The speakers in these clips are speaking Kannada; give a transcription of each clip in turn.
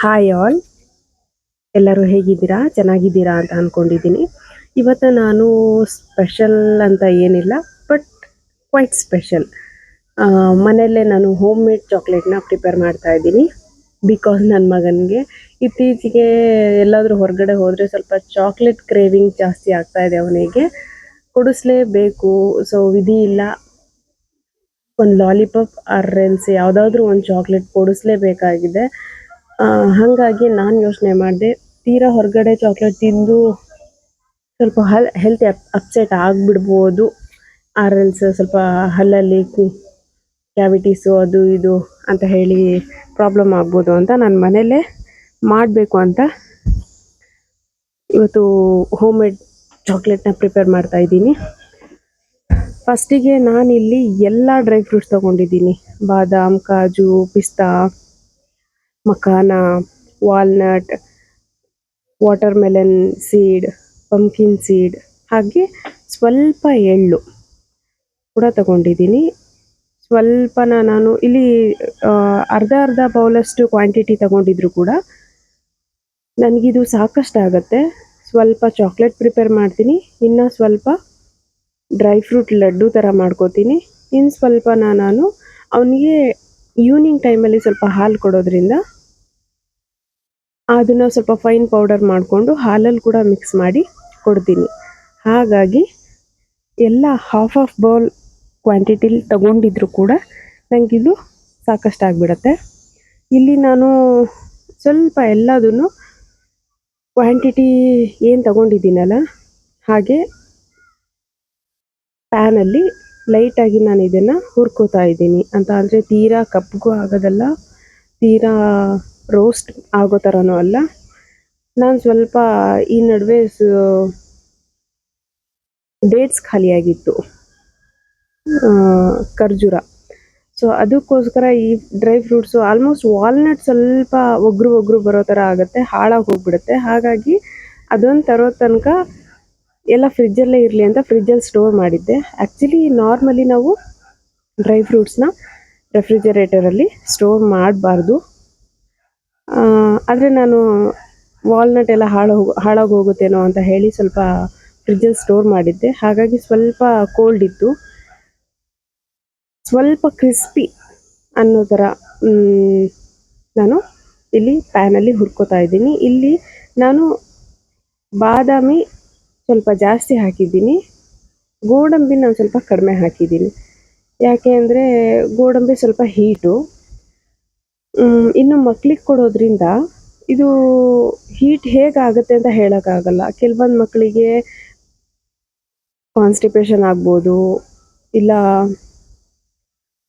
ಹಾಯ್ ಆಲ್, ಎಲ್ಲರೂ ಹೇಗಿದ್ದೀರಾ? ಚೆನ್ನಾಗಿದ್ದೀರಾ ಅಂತ ಅಂದ್ಕೊಂಡಿದ್ದೀನಿ. ಇವತ್ತು ನಾನು ಸ್ಪೆಷಲ್ ಅಂತ ಏನಿಲ್ಲ, ಬಟ್ ಕ್ವೈಟ್ ಸ್ಪೆಷಲ್. ಮನೆಯಲ್ಲೇ ನಾನು ಹೋಮ್ ಮೇಡ್ ಚಾಕ್ಲೇಟ್ನ ಪ್ರಿಪೇರ್ ಮಾಡ್ತಾ ಇದ್ದೀನಿ. ಬಿಕಾಸ್ ನನ್ನ ಮಗನಿಗೆ ಇತ್ತೀಚೆಗೆ ಎಲ್ಲಾದರೂ ಹೊರಗಡೆ ಹೋದರೆ ಸ್ವಲ್ಪ ಚಾಕ್ಲೇಟ್ ಕ್ರೇವಿಂಗ್ ಜಾಸ್ತಿ ಆಗ್ತಾ ಇದೆ. ಅವನಿಗೆ ಕೊಡಿಸ್ಲೇಬೇಕು. ಸೊ ವಿಧಿ ಇಲ್ಲ, ಒಂದು ಲಾಲಿಪಾಪ್ ಎಲ್ಸ್ ಯಾವುದಾದ್ರೂ ಒಂದು ಚಾಕ್ಲೇಟ್ ಕೊಡಿಸ್ಲೇಬೇಕಾಗಿದೆ. ಹಾಗಾಗಿ ನಾನು ಯೋಚನೆ ಮಾಡಿದೆ, ತೀರಾ ಹೊರಗಡೆ ಚಾಕ್ಲೇಟ್ ತಿಂದು ಸ್ವಲ್ಪ ಹೆಲ್ತ್ ಅಪ್ಸೆಟ್ ಆಗಿಬಿಡ್ಬೋದು, ಎಲ್ಸ್ ಸ್ವಲ್ಪ ಹಲ್ಲಲ್ಲಿ ಕ್ಯಾವಿಟೀಸು ಅದು ಇದು ಅಂತ ಹೇಳಿ ಪ್ರಾಬ್ಲಮ್ ಆಗ್ಬೋದು ಅಂತ ನಾನು ಮನೆಯಲ್ಲೇ ಮಾಡಬೇಕು ಅಂತ ಇವತ್ತು ಹೋಮ್ ಮೇಡ್ ಚಾಕ್ಲೇಟ್ನ ಪ್ರಿಪೇರ್ ಮಾಡ್ತಾ ಇದ್ದೀನಿ. ಫಸ್ಟಿಗೆ ನಾನಿಲ್ಲಿ ಎಲ್ಲ ಡ್ರೈ ಫ್ರೂಟ್ಸ್ ತೊಗೊಂಡಿದ್ದೀನಿ. ಬಾದಾಮ್, ಕಾಜು, ಪಿಸ್ತಾ, makhana, walnut, water melon seed, pumpkin seed, ಹಾಗೆ ಸ್ವಲ್ಪ ಎಳ್ಳು ಕೂಡ ತಗೊಂಡಿದ್ದೀನಿ. ಸ್ವಲ್ಪನ ನಾನು ಇಲ್ಲಿ ಅರ್ಧ ಬೌಲಷ್ಟು ಕ್ವಾಂಟಿಟಿ ತಗೊಂಡಿದ್ರು ಕೂಡ ನನಗಿದು ಸಾಕಷ್ಟು ಆಗುತ್ತೆ. ಸ್ವಲ್ಪ ಚಾಕ್ಲೇಟ್ ಪ್ರಿಪೇರ್ ಮಾಡ್ತೀನಿ, ಇನ್ನು ಸ್ವಲ್ಪ ಡ್ರೈ ಫ್ರೂಟ್ ಲಡ್ಡು ಥರ ಮಾಡ್ಕೋತೀನಿ. ಇನ್ನು ಸ್ವಲ್ಪ ನಾನು ಅವನಿಗೆ ಈವ್ನಿಂಗ್ ಟೈಮಲ್ಲಿ ಸ್ವಲ್ಪ ಹಾಲು ಕೊಡೋದ್ರಿಂದ ಅದನ್ನು ಸ್ವಲ್ಪ ಫೈನ್ ಪೌಡರ್ ಮಾಡಿಕೊಂಡು ಹಾಲಲ್ಲಿ ಕೂಡ ಮಿಕ್ಸ್ ಮಾಡಿ ಕೊಡ್ತೀನಿ. ಹಾಗಾಗಿ ಎಲ್ಲ ಹಾಫ್ ಬೌಲ್ ಕ್ವಾಂಟಿಟಿಲಿ ತಗೊಂಡಿದ್ರು ಕೂಡ ನನಗಿದು ಸಾಕಷ್ಟು ಆಗಿಬಿಡತ್ತೆ. ಇಲ್ಲಿ ನಾನು ಸ್ವಲ್ಪ ಎಲ್ಲದನ್ನು ಕ್ವಾಂಟಿಟಿ ಏನು ತಗೊಂಡಿದ್ದೀನಲ್ಲ ಹಾಗೆ ಪ್ಯಾನಲ್ಲಿ ಲೈಟಾಗಿ ನಾನು ಇದನ್ನು ಹುರ್ಕೋತಾ ಇದ್ದೀನಿ. ಅಂತ ಅಂದರೆ ತೀರಾ ಕಪ್ಪಗೂ ಆಗೋದಲ್ಲ, ತೀರಾ ರೋಸ್ಟ್ ಆಗೋ ಥರನೂ ಅಲ್ಲ. ನಾನು ಸ್ವಲ್ಪ ಈ ನಡುವೆ ಡೇಟ್ಸ್ ಖಾಲಿಯಾಗಿತ್ತು, ಖರ್ಜೂರ. ಸೊ ಅದಕ್ಕೋಸ್ಕರ ಈ ಡ್ರೈ ಫ್ರೂಟ್ಸು ಆಲ್ಮೋಸ್ಟ್ ವಾಲ್ನಟ್ ಸ್ವಲ್ಪ ಒಗ್ರು ಬರೋ ಥರ ಆಗುತ್ತೆ, ಹಾಳಾಗಿ ಹೋಗ್ಬಿಡುತ್ತೆ. ಹಾಗಾಗಿ ಅದೊಂದು ತರೋ ತನಕ ಎಲ್ಲ ಫ್ರಿಜ್ಜಲ್ಲೇ ಇರಲಿ ಅಂತ ಫ್ರಿಜ್ಜಲ್ಲಿ ಸ್ಟೋರ್ ಮಾಡಿದ್ದೆ. ಆ್ಯಕ್ಚುಲಿ ನಾರ್ಮಲಿ ನಾವು ಡ್ರೈ ಫ್ರೂಟ್ಸ್ನ ರೆಫ್ರಿಜರೇಟರಲ್ಲಿ ಸ್ಟೋರ್ ಮಾಡಬಾರ್ದು, ಆದರೆ ನಾನು ವಾಲ್ನಟ್ ಎಲ್ಲ ಹಾಳಾಗಿ ಹೋಗುತ್ತೇನೋ ಅಂತ ಹೇಳಿ ಸ್ವಲ್ಪ ಫ್ರಿಜ್ಜಲ್ಲಿ ಸ್ಟೋರ್ ಮಾಡಿದ್ದೆ. ಹಾಗಾಗಿ ಸ್ವಲ್ಪ ಕೋಲ್ಡ್ ಇತ್ತು, ಸ್ವಲ್ಪ ಕ್ರಿಸ್ಪಿ ಅನ್ನೋ ಥರ ನಾನು ಇಲ್ಲಿ ಪ್ಯಾನಲ್ಲಿ ಹುರ್ಕೋತಾ ಇದ್ದೀನಿ. ಇಲ್ಲಿ ನಾನು ಬಾದಾಮಿ ಸ್ವಲ್ಪ ಜಾಸ್ತಿ ಹಾಕಿದ್ದೀನಿ, ಗೋಡಂಬಿ ನಾನು ಸ್ವಲ್ಪ ಕಡಿಮೆ ಹಾಕಿದ್ದೀನಿ. ಯಾಕೆ ಅಂದರೆ ಗೋಡಂಬಿ ಸ್ವಲ್ಪ ಹೀಟು, ಇನ್ನು ಮಕ್ಳಿಗೆ ಕೊಡೋದ್ರಿಂದ ಇದು ಹೀಟ್ ಹೇಗಾಗುತ್ತೆ ಅಂತ ಹೇಳೋಕ್ಕಾಗಲ್ಲ. ಕೆಲವೊಂದು ಮಕ್ಕಳಿಗೆ ಕಾನ್ಸ್ಟಿಪೇಷನ್ ಆಗ್ಬೋದು, ಇಲ್ಲ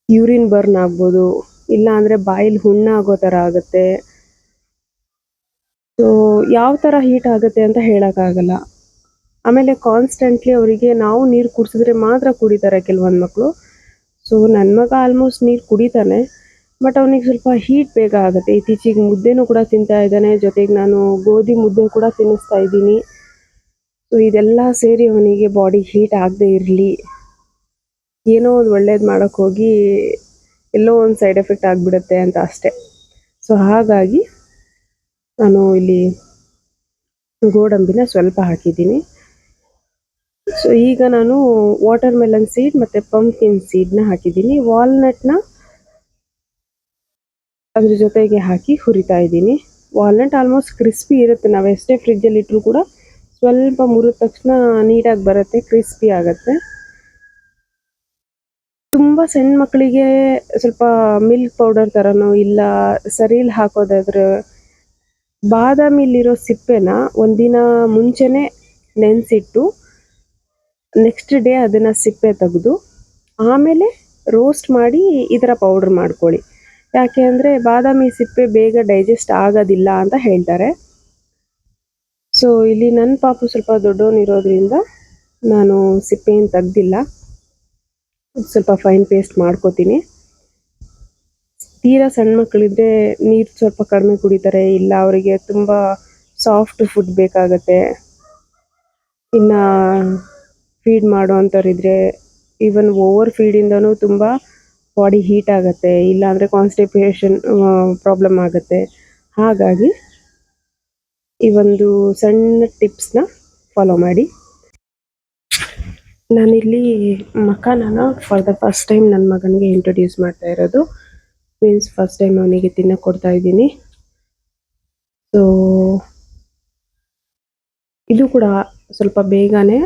ಯೂರಿನ್ ಬರ್ನ್ ಆಗ್ಬೋದು, ಇಲ್ಲ ಅಂದರೆ ಬಾಯಲ್ಲಿ ಹುಣ್ಣಾಗೋ ಥರ ಆಗುತ್ತೆ. ಸೊ ಯಾವ ಥರ ಹೀಟ್ ಆಗುತ್ತೆ ಅಂತ ಹೇಳೋಕ್ಕಾಗಲ್ಲ. ಆಮೇಲೆ ಕಾನ್ಸ್ಟೆಂಟ್ಲಿ ಅವರಿಗೆ ನಾವು ನೀರು ಕುಡಿಸಿದ್ರೆ ಮಾತ್ರ ಕುಡಿತಾರೆ ಕೆಲವೊಂದು ಮಕ್ಕಳು. ಸೊ ನನ್ನ ಮಗ ಆಲ್ಮೋಸ್ಟ್ ನೀರು ಕುಡಿತಾನೆ, ಬಟ್ ಅವನಿಗೆ ಸ್ವಲ್ಪ ಹೀಟ್ ಬೇಗ ಆಗುತ್ತೆ. ಇತ್ತೀಚೆಗೆ ಮುದ್ದೆನೂ ಕೂಡ ತಿಂತಾ ಇದ್ದಾನೆ, ಜೊತೆಗೆ ನಾನು ಗೋಧಿ ಮುದ್ದೆ ಕೂಡ ತಿನ್ನಿಸ್ತಾ ಇದ್ದೀನಿ. ಸೊ ಇದೆಲ್ಲ ಸೇರಿ ಅವನಿಗೆ ಬಾಡಿ ಹೀಟ್ ಆಗದೆ ಇರಲಿ, ಏನೋ ಒಂದು ಒಳ್ಳೇದು ಮಾಡೋಕ್ಕೆ ಹೋಗಿ ಎಲ್ಲೋ ಒಂದು ಸೈಡ್ ಎಫೆಕ್ಟ್ ಆಗಿಬಿಡುತ್ತೆ ಅಂತ ಅಷ್ಟೆ. ಸೊ ಹಾಗಾಗಿ ನಾನು ಇಲ್ಲಿ ಗೋಡಂಬಿನ ಸ್ವಲ್ಪ ಹಾಕಿದ್ದೀನಿ. ಸೊ ಈಗ ನಾನು ವಾಟರ್ ಮೆಲನ್ ಸೀಡ್ ಮತ್ತು ಪಂಪ್ಕಿನ್ ಸೀಡ್ನ ಹಾಕಿದ್ದೀನಿ. ವಾಲ್ನಟ್ನ ಅದ್ರ ಜೊತೆಗೆ ಹಾಕಿ ಹುರಿತಾ ಇದ್ದೀನಿ. ವಾಲ್ನಟ್ ಆಲ್ಮೋಸ್ಟ್ ಕ್ರಿಸ್ಪಿ ಇರುತ್ತೆ, ನಾವು ಎಷ್ಟೇ ಫ್ರಿಜ್ಜಲ್ಲಿ ಇಟ್ಟರೂ ಕೂಡ ಸ್ವಲ್ಪ ಮುರಿದ ತಕ್ಷಣ ನೀಟಾಗಿ ಬರುತ್ತೆ, ಕ್ರಿಸ್ಪಿ ಆಗುತ್ತೆ. ತುಂಬ ಸಣ್ಣ ಮಕ್ಕಳಿಗೆ ಸ್ವಲ್ಪ ಮಿಲ್ಕ್ ಪೌಡರ್ ಥರನೋ ಇಲ್ಲ ಸರೀಲ್ ಹಾಕೋದಾದ್ರೆ ಬಾದಾಮಿಲಿರೋ ಸಿಪ್ಪೆನ ಒಂದಿನ ಮುಂಚೆನೇ ನೆನೆಸಿಟ್ಟು ನೆಕ್ಸ್ಟ್ ಡೇ ಅದನ್ನು ಸಿಪ್ಪೆ ತೆಗೆದು ಆಮೇಲೆ ರೋಸ್ಟ್ ಮಾಡಿ ಈ ಥರ ಪೌಡ್ರ್ ಮಾಡ್ಕೊಳ್ಳಿ. ಯಾಕೆ ಅಂದರೆ ಬಾದಾಮಿ ಸಿಪ್ಪೆ ಬೇಗ ಡೈಜೆಸ್ಟ್ ಆಗೋದಿಲ್ಲ ಅಂತ ಹೇಳ್ತಾರೆ. ಸೊ ಇಲ್ಲಿ ನನ್ನ ಪಾಪು ಸ್ವಲ್ಪ ದೊಡ್ಡವನಿರೋದ್ರಿಂದ ನಾನು ಸಿಪ್ಪೆಯನ್ನು ತೆಗ್ದಿಲ್ಲ, ಸ್ವಲ್ಪ ಫೈನ್ ಪೇಸ್ಟ್ ಮಾಡ್ಕೋತೀನಿ. ತೀರಾ ಸಣ್ಣ ಮಕ್ಕಳಿದ್ರೆ ನೀರು ಸ್ವಲ್ಪ ಕಡಿಮೆ ಕುಡಿತಾರೆ, ಇಲ್ಲ ಅವರಿಗೆ ತುಂಬ ಸಾಫ್ಟ್ ಫುಡ್ ಬೇಕಾಗತ್ತೆ. ಇನ್ನು ಫೀಡ್ ಮಾಡೋ ಅಂಥವ್ರಿದ್ರೆ ಈವನ್ ಓವರ್ ಫೀಡಿಂದನೂ ತುಂಬ ಬಾಡಿ ಹೀಟ್ ಆಗುತ್ತೆ, ಇಲ್ಲಾಂದರೆ ಕಾನ್ಸ್ಟಿಪೇಷನ್ ಪ್ರಾಬ್ಲಮ್ ಆಗುತ್ತೆ. ಹಾಗಾಗಿ ಈ ಒಂದು ಸಣ್ಣ ಟಿಪ್ಸ್ನ ಫಾಲೋ ಮಾಡಿ. ನಾನಿಲ್ಲಿ ಮಖಾನನ ಫಾರ್ ದ ಫಸ್ಟ್ ಟೈಮ್ ನನ್ನ ಮಗನಿಗೆ ಇಂಟ್ರೊಡ್ಯೂಸ್ ಮಾಡ್ತಾ ಇರೋದು. ಮೀನ್ಸ್ ಫಸ್ಟ್ ಟೈಮ್ ಅವನಿಗೆ ತಿನ್ನಕ್ಕೆ ಕೊಡ್ತಾ ಇದ್ದೀನಿ. ಸೊ ಇದು ಕೂಡ ಸ್ವಲ್ಪ ಬೇಗನೆ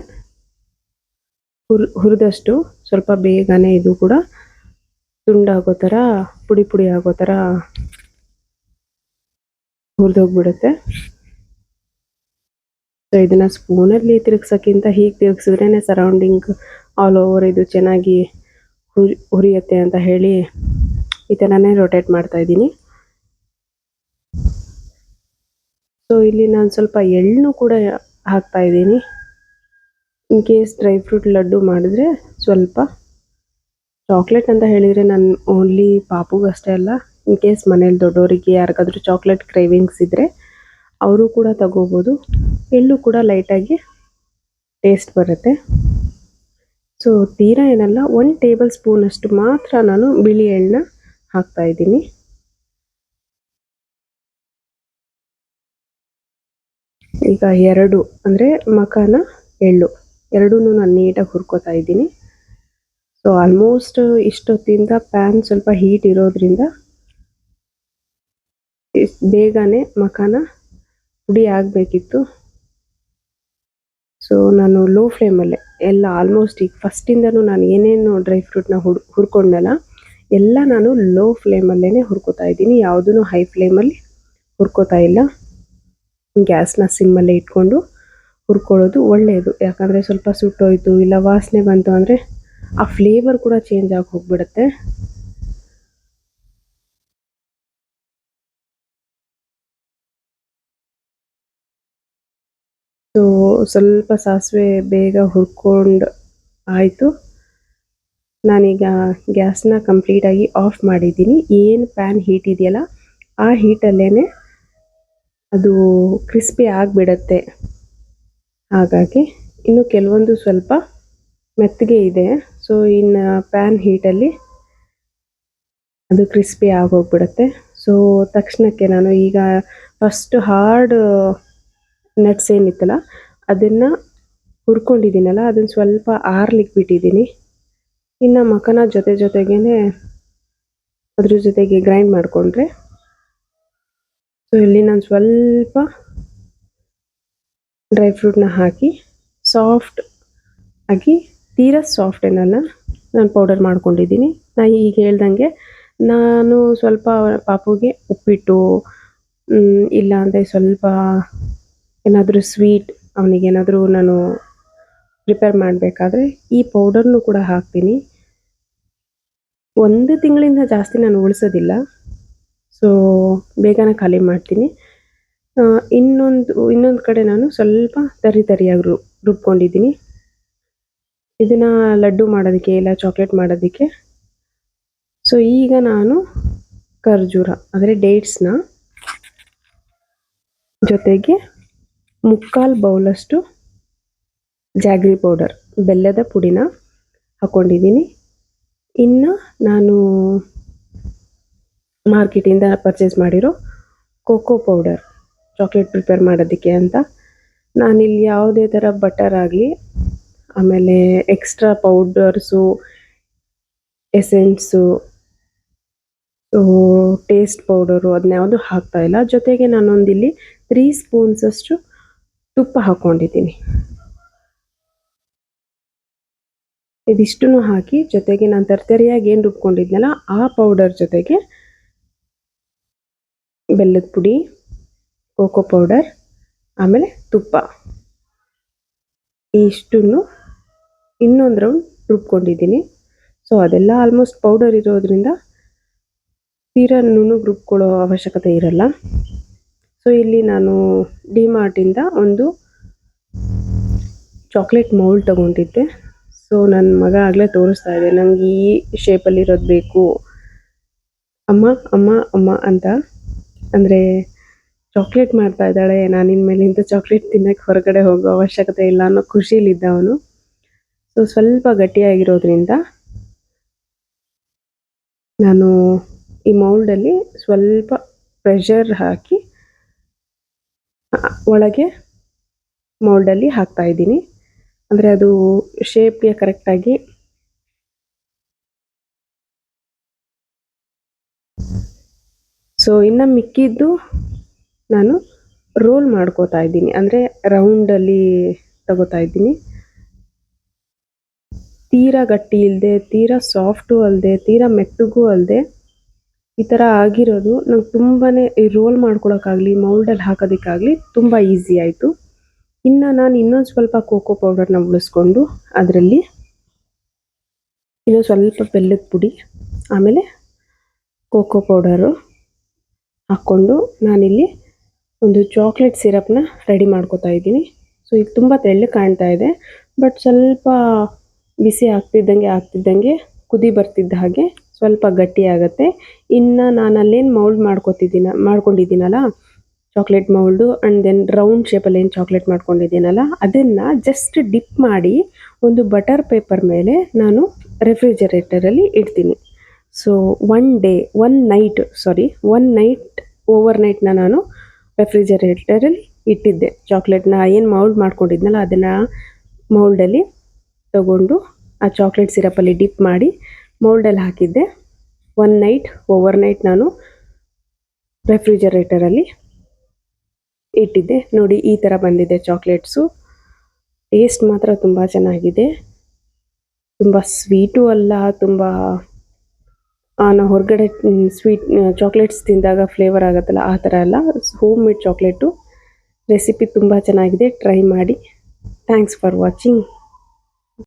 ಹುರಿದಷ್ಟು ಸ್ವಲ್ಪ ಬೇಗನೆ ಇದು ಕೂಡ ತುಂಡಾಗೋ ಥರ ಪುಡಿ ಪುಡಿ ಆಗೋ ಥರ ಹುರಿದೋಗ್ಬಿಡುತ್ತೆ. ಸೊ ಇದನ್ನು ಸ್ಪೂನಲ್ಲಿ ತಿರುಗ್ಸೋಕ್ಕಿಂತ ಹೀಗೆ ತಿರುಗಿಸಿದ್ರೇ ಸರೌಂಡಿಂಗ್ ಆಲ್ ಓವರ್ ಇದು ಚೆನ್ನಾಗಿ ಹುರಿಯುತ್ತೆ ಅಂತ ಹೇಳಿ ಈ ಥರನೇ ರೊಟೇಟ್ ಮಾಡ್ತಾ ಇದ್ದೀನಿ. ಸೊ ಇಲ್ಲಿ ನಾನು ಸ್ವಲ್ಪ ಎಳ್ಳು ಕೂಡ ಹಾಕ್ತಾ ಇದ್ದೀನಿ. In case dry fruit laddu ಮಾಡಿದ್ರೆ ಸ್ವಲ್ಪ ಚಾಕ್ಲೇಟ್ ಅಂತ ಹೇಳಿದರೆ ನಾನು ಓನ್ಲಿ ಪಾಪುಗಷ್ಟೇ ಅಲ್ಲ, ಇನ್ ಕೇಸ್ ಮನೇಲಿ ದೊಡ್ಡವರಿಗೆ ಯಾರಿಗಾದ್ರೂ ಚಾಕ್ಲೇಟ್ ಕ್ರೇವಿಂಗ್ಸ್ ಇದ್ದರೆ ಅವರು ಕೂಡ ತಗೋಬೋದು. ಎಳ್ಳು ಕೂಡ ಲೈಟಾಗಿ ಟೇಸ್ಟ್ ಬರುತ್ತೆ. ಸೊ ತೀರಾ ಏನಲ್ಲ, 1 ಟೇಬಲ್ ಸ್ಪೂನ್ ಅಷ್ಟು ಮಾತ್ರ ನಾನು ಬಿಳಿ ಎಳ್ಳನ್ನ ಹಾಕ್ತಾ ಇದ್ದೀನಿ. ಈಗ 2 ಅಂದರೆ ಮಖಾನ ಎಳ್ಳು ಎರಡೂ ನಾನು ನೀಟಾಗಿ ಹುರ್ಕೋತಾ ಇದ್ದೀನಿ. ಸೊ ಆಲ್ಮೋಸ್ಟ್ ಇಷ್ಟೊತ್ತಿಂದ ಪ್ಯಾನ್ ಸ್ವಲ್ಪ ಹೀಟ್ ಇರೋದ್ರಿಂದ ಬೇಗನೆ ಮಖಾನ ಪುಡಿ ಆಗಬೇಕಿತ್ತು. ಸೊ ನಾನು ಲೋ ಫ್ಲೇಮಲ್ಲೇ ಎಲ್ಲ ಆಲ್ಮೋಸ್ಟ್ ಈಗ ಫಸ್ಟಿಂದನೂ ನಾನು ಏನೇನು ಡ್ರೈ ಫ್ರೂಟ್ನ ಹುರ್ಕೊಂಡಲ್ಲ ಎಲ್ಲ ನಾನು ಲೋ ಫ್ಲೇಮಲ್ಲೇ ಹುರ್ಕೋತಾ ಇದ್ದೀನಿ. ಯಾವುದೂ ಹೈ ಫ್ಲೇಮಲ್ಲಿ ಹುರ್ಕೋತಾ ಇಲ್ಲ. ಗ್ಯಾಸ್ನ ಸಿಮ್ಮಲ್ಲೇ ಇಟ್ಕೊಂಡು ಹುರ್ಕೊಳ್ಳೋದು ಒಳ್ಳೆಯದು. ಯಾಕಂದರೆ ಸ್ವಲ್ಪ ಸುಟ್ಟೋಯ್ತು ಇಲ್ಲ ವಾಸನೆ ಬಂತು ಅಂದರೆ ಆ ಫ್ಲೇವರ್ ಕೂಡ ಚೇಂಜ್ ಆಗಿ ಹೋಗ್ಬಿಡುತ್ತೆ. ಸೊ ಸ್ವಲ್ಪ ಸಾಸಿವೆ ಬೇಗ ಹುರ್ಕೊಂಡು ಆಯಿತು. ನಾನೀಗ ಗ್ಯಾಸ್ನ ಕಂಪ್ಲೀಟಾಗಿ ಆಫ್ ಮಾಡಿದ್ದೀನಿ. ಏನು ಪ್ಯಾನ್ ಹೀಟ್ ಇದೆಯಲ್ಲ ಆ ಹೀಟಲ್ಲೇ ಅದು ಕ್ರಿಸ್ಪಿ ಆಗಿಬಿಡತ್ತೆ. ಹಾಗಾಗಿ ಇನ್ನು ಕೆಲವೊಂದು ಸ್ವಲ್ಪ ಮೆತ್ತಗೆ ಇದೆ. ಸೊ ಇನ್ನು ಪ್ಯಾನ್ ಹೀಟಲ್ಲಿ ಅದು ಕ್ರಿಸ್ಪಿ ಆಗೋಗ್ಬಿಡುತ್ತೆ. ಸೊ ತಕ್ಷಣಕ್ಕೆ ನಾನು ಈಗ ಫಸ್ಟ್ ಹಾರ್ಡ್ ನಟ್ಸ್ ಏನಿತ್ತಲ್ಲ ಅದನ್ನು ಹುರ್ಕೊಂಡಿದ್ದೀನಲ್ಲ ಅದನ್ನು ಸ್ವಲ್ಪ ಆರ್ಲಿಕ್ಕೆ ಬಿಟ್ಟಿದ್ದೀನಿ. ಇನ್ನು ಮಖಾನ ಜೊತೆಗೇ ಅದ್ರ ಜೊತೆಗೆ ಗ್ರೈಂಡ್ ಮಾಡಿಕೊಂಡ್ರೆ. ಸೊ ಇಲ್ಲಿ ನಾನು ಸ್ವಲ್ಪ ಡ್ರೈ ಫ್ರೂಟ್ನ ಹಾಕಿ ಸಾಫ್ಟ್ ಆಗಿ, ತೀರಾ ಸಾಫ್ಟ್ ಏನಲ್ಲ, ನಾನು ಪೌಡರ್ ಮಾಡ್ಕೊಂಡಿದ್ದೀನಿ. ನಾನು ಈಗ ಹೇಳ್ದಂಗೆ ನಾನು ಸ್ವಲ್ಪ ಪಾಪುಗೆ ಉಪ್ಪಿಟ್ಟು ಇಲ್ಲ ಅಂದರೆ ಸ್ವಲ್ಪ ಏನಾದರೂ ಸ್ವೀಟ್ ಅವನಿಗೇನಾದರೂ ನಾನು ಪ್ರಿಪೇರ್ ಮಾಡಬೇಕಾದ್ರೆ ಈ ಪೌಡರ್ನು ಕೂಡ ಹಾಕ್ತೀನಿ. 1 ತಿಂಗಳಿಂದ ಜಾಸ್ತಿ ನಾನು ಉಳಿಸೋದಿಲ್ಲ. ಸೊ ಬೇಗನೆ ಖಾಲಿ ಮಾಡ್ತೀನಿ. ಇನ್ನೊಂದು ಕಡೆ ನಾನು ಸ್ವಲ್ಪ ತರಿಯಾಗಿ ರುಬ್ಕೊಂಡಿದ್ದೀನಿ. ಇದನ್ನು ಲಡ್ಡು ಮಾಡೋದಕ್ಕೆ ಇಲ್ಲ ಚಾಕ್ಲೇಟ್ ಮಾಡೋದಕ್ಕೆ. ಸೊ ಈಗ ನಾನು ಖರ್ಜೂರ ಅಂದರೆ ಡೇಟ್ಸ್ನ ಜೊತೆಗೆ 3/4 ಬೌಲಷ್ಟು ಜಾಗ್ರಿ ಪೌಡರ್ ಬೆಲ್ಲದ ಪುಡಿನ ಹಾಕ್ಕೊಂಡಿದ್ದೀನಿ. ಇನ್ನು ನಾನು ಮಾರ್ಕೆಟಿಂದ ಪರ್ಚೇಸ್ ಮಾಡಿರೋ ಕೋಕೋ ಪೌಡರ್ ಚಾಕ್ಲೇಟ್ ಪ್ರಿಪೇರ್ ಮಾಡೋದಕ್ಕೆ ಅಂತ. ನಾನಿಲ್ಲಿ ಯಾವುದೇ ಥರ ಬಟರ್ ಆಗಲಿ ಆಮೇಲೆ extra powders essence taste powder ಅದನ್ನ ಯಾವುದು ಹಾಕ್ತಾಯಿಲ್ಲ. ಜೊತೆಗೆ ನಾನೊಂದಿಲ್ಲಿ 3 ಸ್ಪೂನ್ಸಷ್ಟು ತುಪ್ಪ ಹಾಕ್ಕೊಂಡಿದ್ದೀನಿ. ಇದಿಷ್ಟನ್ನು ಹಾಕಿ ಜೊತೆಗೆ ನಾನು ತರಿಯಾಗಿ ಏನು ರುಬ್ಕೊಂಡಿದ್ನಲ್ಲ ಆ ಪೌಡರ್ ಜೊತೆಗೆ ಬೆಲ್ಲದ ಪುಡಿ, ಕೋಕೋ ಪೌಡರ್ ಆಮೇಲೆ ತುಪ್ಪ ಇಷ್ಟನ್ನು ಇನ್ನೊಂದು ರೌಂಡ್ ರುಬ್ಕೊಂಡಿದ್ದೀನಿ. ಸೊ ಅದೆಲ್ಲ ಆಲ್ಮೋಸ್ಟ್ ಪೌಡರ್ ಇರೋದ್ರಿಂದ ತೀರಾ ನುಣ್ಣಗೆ ರುಬ್ಕೊಳ್ಳೋ ಅವಶ್ಯಕತೆ ಇರಲ್ಲ. ಸೊ ಇಲ್ಲಿ ನಾನು ಡಿಮಾರ್ಟಿಂದ ಒಂದು ಚಾಕ್ಲೇಟ್ ಮೌಲ್ಡ್ ತೊಗೊಂಡಿದ್ದೆ. ಸೊ ನನ್ನ ಮಗ ಆಗಲೇ ತೋರಿಸ್ತಾ ಇದೆ, ನನಗೆ ಈ ಶೇಪಲ್ಲಿರೋದು ಬೇಕು ಅಮ್ಮ ಅಮ್ಮ ಅಮ್ಮ ಅಂತ. ಅಂದರೆ ಚಾಕ್ಲೇಟ್ ಮಾಡ್ತಾ ಇದ್ದಾಳೆ, ನಾನು ಇನ್ಮೇಲಿಂದ ಚಾಕ್ಲೇಟ್ ತಿನ್ನೋಕ್ಕೆ ಹೊರಗಡೆ ಹೋಗೋ ಅವಶ್ಯಕತೆ ಇಲ್ಲ ಅನ್ನೋ ಖುಷಿಲಿದ್ದ ಅವನು. ಸೊ ಸ್ವಲ್ಪ ಗಟ್ಟಿಯಾಗಿರೋದ್ರಿಂದ ನಾನು ಈ ಮೌಲ್ಡಲ್ಲಿ ಸ್ವಲ್ಪ ಪ್ರೆಷರ್ ಹಾಕಿ ಒಳಗೆ ಮೌಲ್ಡಲ್ಲಿ ಹಾಕ್ತಾ ಇದ್ದೀನಿ. ಅಂದರೆ ಅದು ಶೇಪ್ಗೆ ಕರೆಕ್ಟಾಗಿ ಸೊ ಇನ್ನು ಮಿಕ್ಕಿದ್ದು ನಾನು ರೋಲ್ ಮಾಡ್ಕೋತಾ ಇದ್ದೀನಿ, ಅಂದರೆ ರೌಂಡಲ್ಲಿ ತಗೋತಾ ಇದ್ದೀನಿ. ತೀರಾ ಗಟ್ಟಿ ಇಲ್ಲದೆ, ತೀರಾ ಸಾಫ್ಟು ಅಲ್ಲದೆ, ತೀರಾ ಮೆತ್ತಗೂ ಅಲ್ಲದೆ ಈ ಥರ ಆಗಿರೋದು ನಂಗೆ ತುಂಬಾ ರೋಲ್ ಮಾಡ್ಕೊಳಕ್ಕಾಗಲಿ ಮೌಲ್ಡಲ್ಲಿ ಹಾಕೋದಕ್ಕಾಗಲಿ ತುಂಬ ಈಸಿ ಆಯಿತು. ಇನ್ನು ನಾನು ಇನ್ನೊಂದು ಸ್ವಲ್ಪ ಕೋಕೋ ಪೌಡರ್ನ ಉಳಿಸ್ಕೊಂಡು ಅದರಲ್ಲಿ ಇನ್ನೊಂದು ಸ್ವಲ್ಪ ಬೆಲ್ಲದ ಪುಡಿ ಆಮೇಲೆ ಕೋಕೋ ಪೌಡರು ಹಾಕ್ಕೊಂಡು ನಾನಿಲ್ಲಿ ಒಂದು ಚಾಕ್ಲೇಟ್ ಸಿರಪ್ನ ರೆಡಿ ಮಾಡ್ಕೋತಾ ಇದ್ದೀನಿ. ಸೊ ಇದು ತುಂಬ ತೆಳ್ಳಗೆ ಕಾಣ್ತಾ ಇದೆ, ಬಟ್ ಸ್ವಲ್ಪ ಬಿಸಿ ಆಗ್ತಿದ್ದಂಗೆ ಕುದಿ ಬರ್ತಿದ್ದ ಹಾಗೆ ಸ್ವಲ್ಪ ಗಟ್ಟಿ ಆಗುತ್ತೆ. ಇನ್ನು ನಾನು ಅಲ್ಲೇನು ಮಾಡ್ಕೊಂಡಿದ್ದೀನಲ್ಲ ಚಾಕ್ಲೇಟ್ ಮೌಲ್ಡು ಆ್ಯಂಡ್ ದೆನ್ ರೌಂಡ್ ಶೇಪಲ್ಲಿ ಏನು ಚಾಕ್ಲೇಟ್ ಮಾಡ್ಕೊಂಡಿದ್ದೀನಲ್ಲ ಅದನ್ನು ಜಸ್ಟ್ ಡಿಪ್ ಮಾಡಿ ಒಂದು ಬಟರ್ ಪೇಪರ್ ಮೇಲೆ ನಾನು ರೆಫ್ರಿಜರೇಟರಲ್ಲಿ ಇಡ್ತೀನಿ. ಸೊ ಒನ್ ನೈಟ್ ಓವರ್ ನೈಟ್ನ ನಾನು ರೆಫ್ರಿಜರೇಟರಲ್ಲಿ ಇಟ್ಟಿದ್ದೆ. ಚಾಕ್ಲೇಟ್ನ ಏನು ಮೌಲ್ಡ್ ಮಾಡ್ಕೊಂಡಿದ್ನಲ್ಲ ಅದನ್ನು ಮೌಲ್ಡಲ್ಲಿ ತಗೊಂಡು ಆ ಚಾಕ್ಲೇಟ್ ಸಿರಪಲ್ಲಿ ಡಿಪ್ ಮಾಡಿ ಮೌಲ್ಡಲ್ಲಿ ಹಾಕಿದ್ದೆ. ಓವರ್ ನೈಟ್ ನಾನು ರೆಫ್ರಿಜರೇಟರಲ್ಲಿ ಇಟ್ಟಿದ್ದೆ. ನೋಡಿ ಈ ಥರ ಬಂದಿದೆ ಚಾಕ್ಲೇಟ್ಸು. ಟೇಸ್ಟ್ ಮಾತ್ರ ತುಂಬ ಚೆನ್ನಾಗಿದೆ, ತುಂಬ ಸ್ವೀಟು ಅಲ್ಲ, ತುಂಬ ನಾವು ಹೊರಗಡೆ ಸ್ವೀಟ್ ಚಾಕ್ಲೇಟ್ಸ್ ತಿಂದಾಗ ಫ್ಲೇವರ್ ಆಗುತ್ತಲ್ಲ ಆ ಥರ ಅಲ್ಲ, ಹೋಮ್ ಮೇಡ್ ಚಾಕ್ಲೇಟು. ರೆಸಿಪಿ ತುಂಬ ಚೆನ್ನಾಗಿದೆ, ಟ್ರೈ ಮಾಡಿ. Thanks for watching.